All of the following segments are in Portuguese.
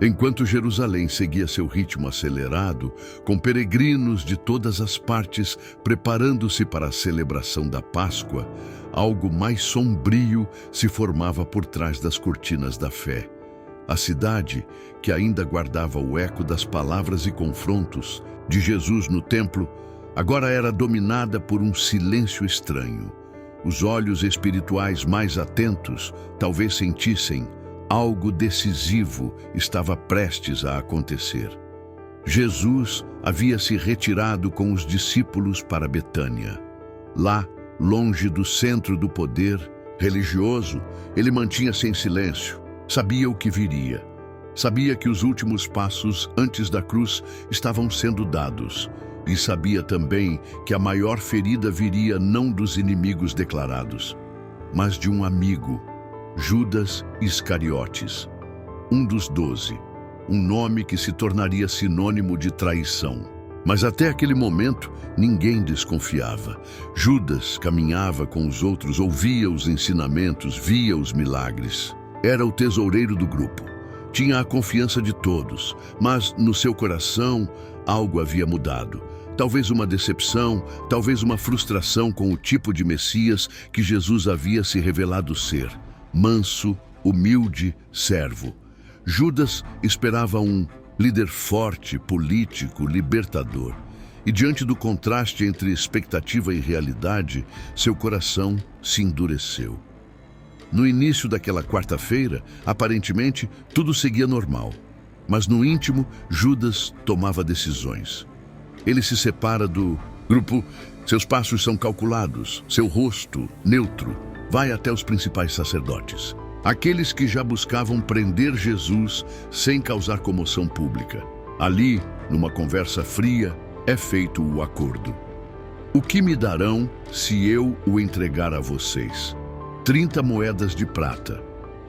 Enquanto Jerusalém seguia seu ritmo acelerado, com peregrinos de todas as partes preparando-se para a celebração da Páscoa, algo mais sombrio se formava por trás das cortinas da fé. A cidade, que ainda guardava o eco das palavras e confrontos de Jesus no templo, agora era dominada por um silêncio estranho. Os olhos espirituais mais atentos talvez sentissem algo decisivo estava prestes a acontecer. Jesus havia se retirado com os discípulos para Betânia. Lá, longe do centro do poder religioso, ele mantinha-se em silêncio. Sabia o que viria. Sabia que os últimos passos antes da cruz estavam sendo dados. E sabia também que a maior ferida viria não dos inimigos declarados, mas de um amigo, Judas Iscariotes, um dos 12, um nome que se tornaria sinônimo de traição. Mas até aquele momento, ninguém desconfiava. Judas caminhava com os outros, ouvia os ensinamentos, via os milagres. Era o tesoureiro do grupo. Tinha a confiança de todos, mas no seu coração algo havia mudado. Talvez uma decepção, talvez uma frustração com o tipo de Messias que Jesus havia se revelado ser. Manso, humilde, servo. Judas esperava um líder forte, político, libertador. E diante do contraste entre expectativa e realidade, seu coração se endureceu. No início daquela quarta-feira, aparentemente, tudo seguia normal. Mas no íntimo, Judas tomava decisões. Ele se separa do grupo, seus passos são calculados, seu rosto neutro, vai até os principais sacerdotes, aqueles que já buscavam prender Jesus sem causar comoção pública. Ali, numa conversa fria, é feito o acordo. O que me darão se eu o entregar a vocês? 30 moedas de prata,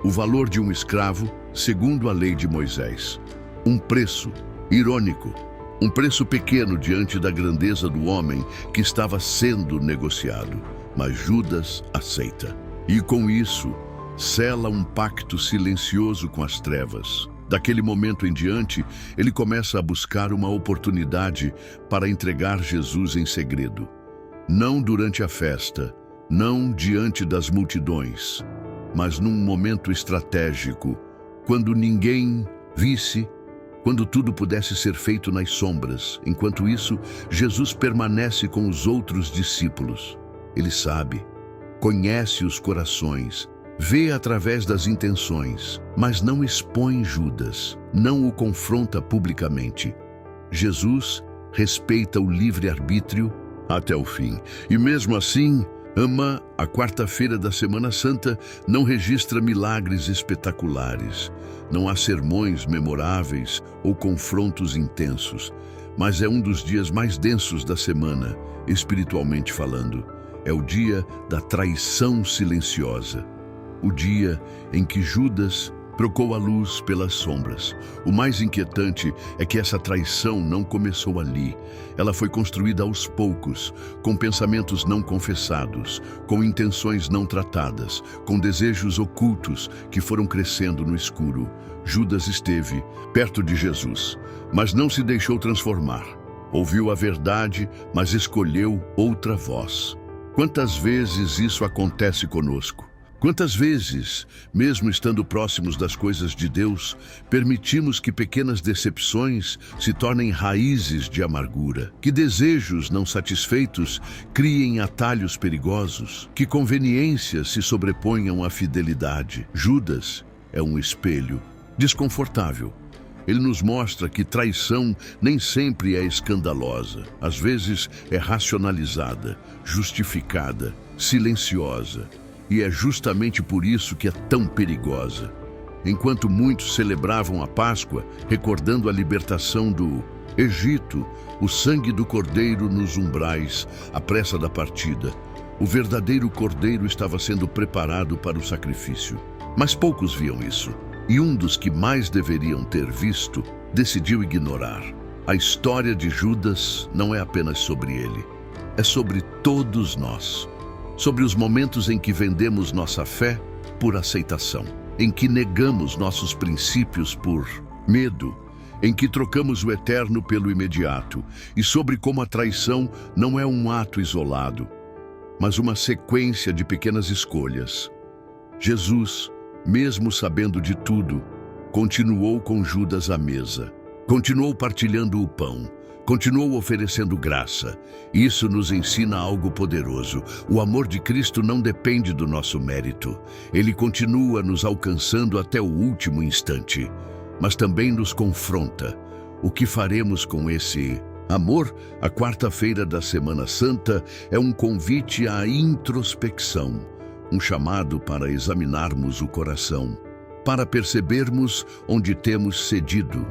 o valor de um escravo, segundo a lei de Moisés. Um preço irônico, um preço pequeno diante da grandeza do homem que estava sendo negociado. Mas Judas aceita. E com isso, sela um pacto silencioso com as trevas. Daquele momento em diante, ele começa a buscar uma oportunidade para entregar Jesus em segredo. Não durante a festa, não diante das multidões, mas num momento estratégico, quando ninguém visse, quando tudo pudesse ser feito nas sombras. Enquanto isso, Jesus permanece com os outros discípulos. Ele sabe, conhece os corações, vê através das intenções, mas não expõe Judas, não o confronta publicamente. Jesus respeita o livre-arbítrio até o fim. E mesmo assim, ama a quarta-feira da Semana Santa, não registra milagres espetaculares. Não há sermões memoráveis ou confrontos intensos, mas é um dos dias mais densos da semana, espiritualmente falando. É o dia da traição silenciosa. O dia em que Judas trocou a luz pelas sombras. O mais inquietante é que essa traição não começou ali. Ela foi construída aos poucos, com pensamentos não confessados, com intenções não tratadas, com desejos ocultos que foram crescendo no escuro. Judas esteve perto de Jesus, mas não se deixou transformar. Ouviu a verdade, mas escolheu outra voz. Quantas vezes isso acontece conosco? Quantas vezes, mesmo estando próximos das coisas de Deus, permitimos que pequenas decepções se tornem raízes de amargura, que desejos não satisfeitos criem atalhos perigosos, que conveniências se sobreponham à fidelidade? Judas é um espelho desconfortável. Ele nos mostra que traição nem sempre é escandalosa. Às vezes é racionalizada, justificada, silenciosa. E é justamente por isso que é tão perigosa. Enquanto muitos celebravam a Páscoa, recordando a libertação do Egito, o sangue do cordeiro nos umbrais, a pressa da partida, o verdadeiro cordeiro estava sendo preparado para o sacrifício. Mas poucos viam isso. E um dos que mais deveriam ter visto, decidiu ignorar. A história de Judas não é apenas sobre ele, é sobre todos nós. Sobre os momentos em que vendemos nossa fé por aceitação, em que negamos nossos princípios por Medo, em que trocamos o eterno pelo imediato, e sobre como a traição não é um ato isolado, mas uma sequência de pequenas escolhas. Jesus, mesmo sabendo de tudo, continuou com Judas à mesa, continuou partilhando o pão, continuou oferecendo graça. Isso nos ensina algo poderoso. O amor de Cristo não depende do nosso mérito. Ele continua nos alcançando até o último instante, mas também nos confronta. O que faremos com esse amor? A quarta-feira da Semana Santa é um convite à introspecção, um chamado para examinarmos o coração, para percebermos onde temos cedido,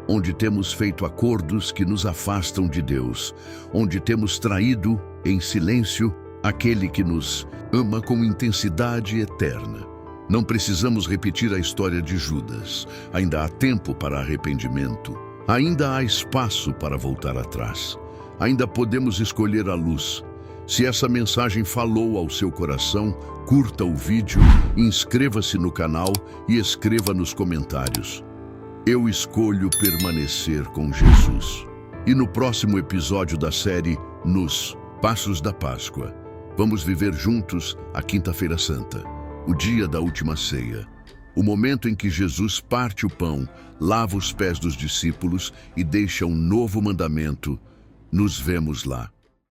onde temos feito acordos que nos afastam de Deus, onde temos traído, em silêncio, aquele que nos ama com intensidade eterna. Não precisamos repetir a história de Judas. Ainda há tempo para arrependimento. Ainda há espaço para voltar atrás. Ainda podemos escolher a luz. Se essa mensagem falou ao seu coração, curta o vídeo, inscreva-se no canal e escreva nos comentários: eu escolho permanecer com Jesus. E no próximo episódio da série, nos Passos da Páscoa, vamos viver juntos a Quinta-feira Santa, o dia da última ceia, o momento em que Jesus parte o pão, lava os pés dos discípulos e deixa um novo mandamento. Nos vemos lá.